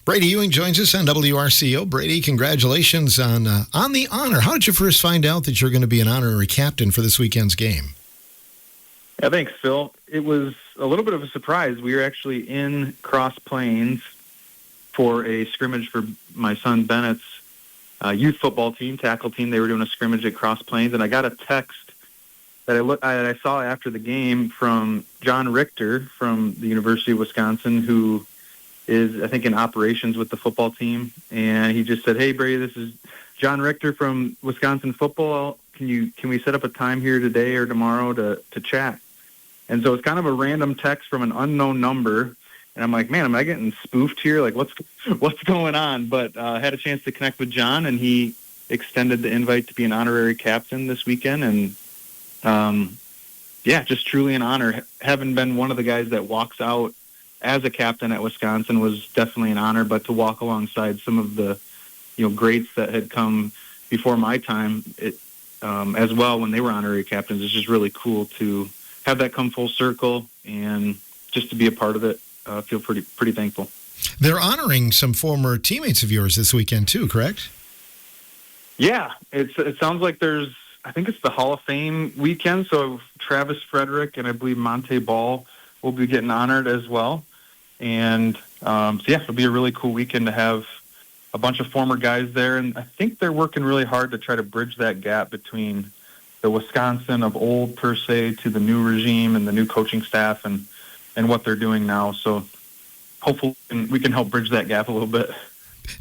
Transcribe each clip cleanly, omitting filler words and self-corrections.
Bradie Ewing joins us on WRCO. Bradie, congratulations on the honor. How did you first find out that you're going to be an honorary captain for this weekend's game? Yeah, thanks, Phil. It was a little bit of a surprise. We were actually in Cross Plains for a scrimmage for my son Bennett's youth football team, tackle team. They were doing a scrimmage at Cross Plains, and I got a text that I saw after the game from John Richter from the University of Wisconsin, who is, I think, in operations with the football team. And he just said, "Hey, Bradie, this is John Richter from Wisconsin football. Can we set up a time here today or tomorrow to chat?" And so it's kind of a random text from an unknown number. And I'm like, man, am I getting spoofed here? Like, what's going on? But I had a chance to connect with John, and he extended the invite to be an honorary captain this weekend. And, yeah, just truly an honor. Having been one of the guys that walks out as a captain at Wisconsin was definitely an honor. But to walk alongside some of the, greats that had come before my time, as well when they were honorary captains, it's just really cool to have that come full circle and just to be a part of it. I feel pretty thankful. They're honoring some former teammates of yours this weekend too, correct? Yeah, it sounds like I think it's the Hall of Fame weekend, so Travis Frederick and I believe Monte Ball will be getting honored as well. And so yeah, it'll be a really cool weekend to have a bunch of former guys there, and I think they're working really hard to try to bridge that gap between the Wisconsin of old, per se, to the new regime and the new coaching staff and what they're doing now. So hopefully we can help bridge that gap a little bit.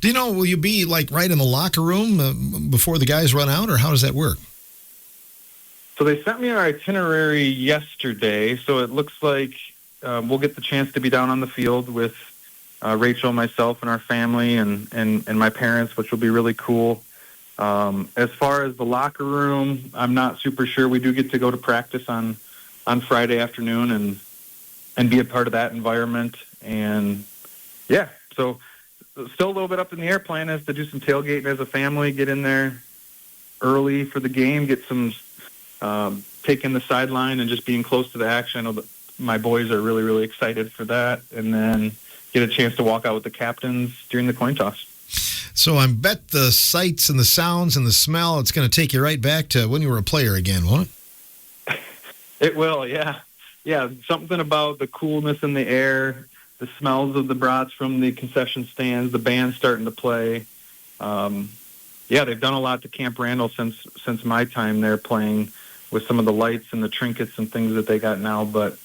Do you know, will you be like right in the locker room before the guys run out, or how does that work? So they sent me our itinerary yesterday, so it looks like we'll get the chance to be down on the field with Rachel, myself, and our family and my parents, which will be really cool. As far as the locker room, I'm not super sure. We do get to go to practice on Friday afternoon and be a part of that environment. And yeah, so still a little bit up in the air. Plan is to do some tailgating as a family, get in there early for the game, get some take in the sideline and just being close to the action. I know that my boys are really, really excited for that. And then get a chance to walk out with the captains during the coin toss. So I bet the sights and the sounds and the smell, it's going to take you right back to when you were a player again, won't it? It will, yeah. Yeah, something about the coolness in the air, the smells of the brats from the concession stands, the band starting to play. Yeah, they've done a lot to Camp Randall since my time there, playing with some of the lights and the trinkets and things that they got now. But,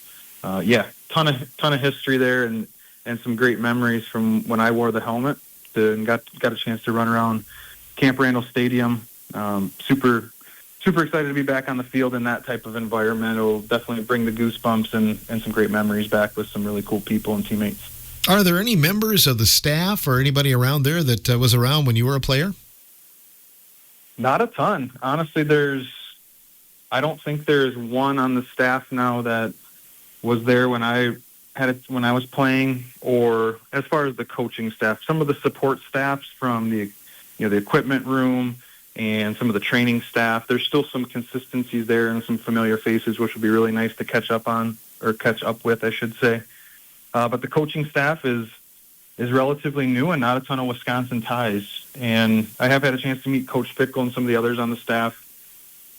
yeah, ton of history there and some great memories from when I wore the helmet. And got a chance to run around Camp Randall Stadium. Super excited to be back on the field in that type of environment. It'll definitely bring the goosebumps and some great memories back with some really cool people and teammates. Are there any members of the staff or anybody around there that was around when you were a player? Not a ton. Honestly, I don't think there's one on the staff now that was there when I was playing, or as far as the coaching staff. Some of the support staffs from the equipment room and some of the training staff, there's still some consistencies there and some familiar faces, which would be really nice to catch up with, I should say. But the coaching staff is relatively new and not a ton of Wisconsin ties. And I have had a chance to meet Coach Fickle and some of the others on the staff,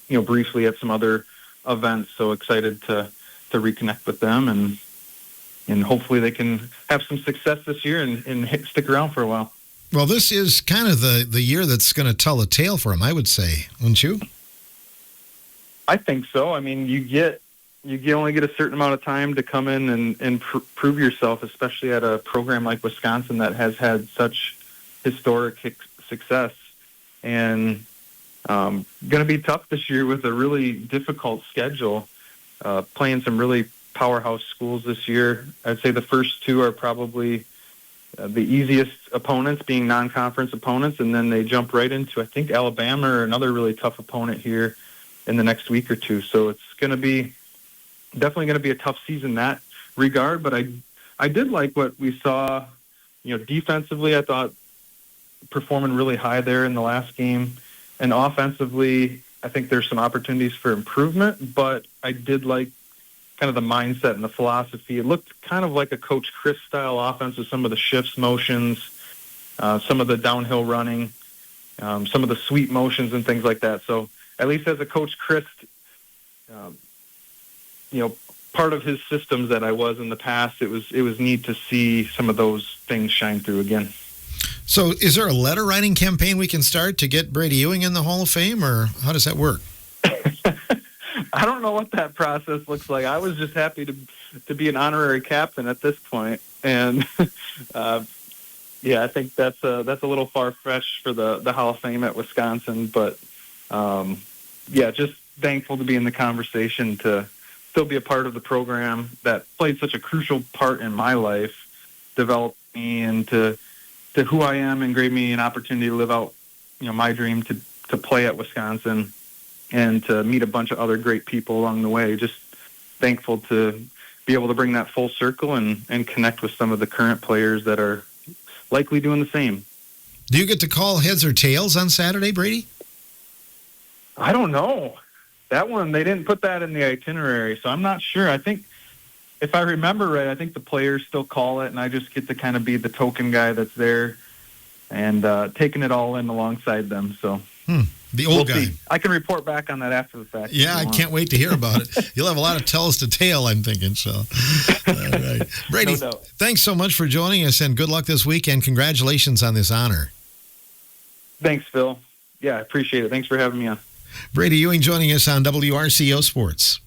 briefly at some other events. So excited to reconnect with them and hopefully they can have some success this year and stick around for a while. Well, this is kind of the year that's going to tell a tale for them, I would say, wouldn't you? I think so. I mean, you only get a certain amount of time to come in and prove yourself, especially at a program like Wisconsin that has had such historic success. And going to be tough this year with a really difficult schedule, playing some really powerhouse schools this year. I'd say the first two are probably the easiest opponents, being non-conference opponents, and then they jump right into, I think, Alabama or another really tough opponent here in the next week or two. So it's definitely going to be a tough season in that regard. But I did like what we saw, defensively. I thought performing really high there in the last game, and offensively, I think there's some opportunities for improvement. But I did like kind of the mindset and the philosophy. It looked kind of like a Coach Chris style offense with some of the shifts, motions, some of the downhill running, some of the sweep motions and things like that. So at least as a coach, Chris, part of his systems that I was in the past, it was neat to see some of those things shine through again. So is there a letter writing campaign we can start to get Bradie Ewing in the Hall of Fame, or how does that work? I don't know what that process looks like. I was just happy to be an honorary captain at this point, and I think that's a little far-fetched for the Hall of Fame at Wisconsin. But just thankful to be in the conversation, to still be a part of the program that played such a crucial part in my life, developed me into who I am, and gave me an opportunity to live out my dream to play at Wisconsin, and to meet a bunch of other great people along the way. Just thankful to be able to bring that full circle and connect with some of the current players that are likely doing the same. Do you get to call heads or tails on Saturday, Bradie? I don't know. That one, they didn't put that in the itinerary, so I'm not sure. I think, if I remember right, I think the players still call it, and I just get to kind of be the token guy that's there and taking it all in alongside them. So the old guy. See. I can report back on that after the fact. Yeah, I can't wait to hear about it. You'll have a lot of tells to tale, I'm thinking. So, all right. Bradie, No doubt. Thanks so much for joining us, and good luck this week, and congratulations on this honor. Thanks, Phil. Yeah, I appreciate it. Thanks for having me on. Bradie Ewing joining us on WRCO Sports.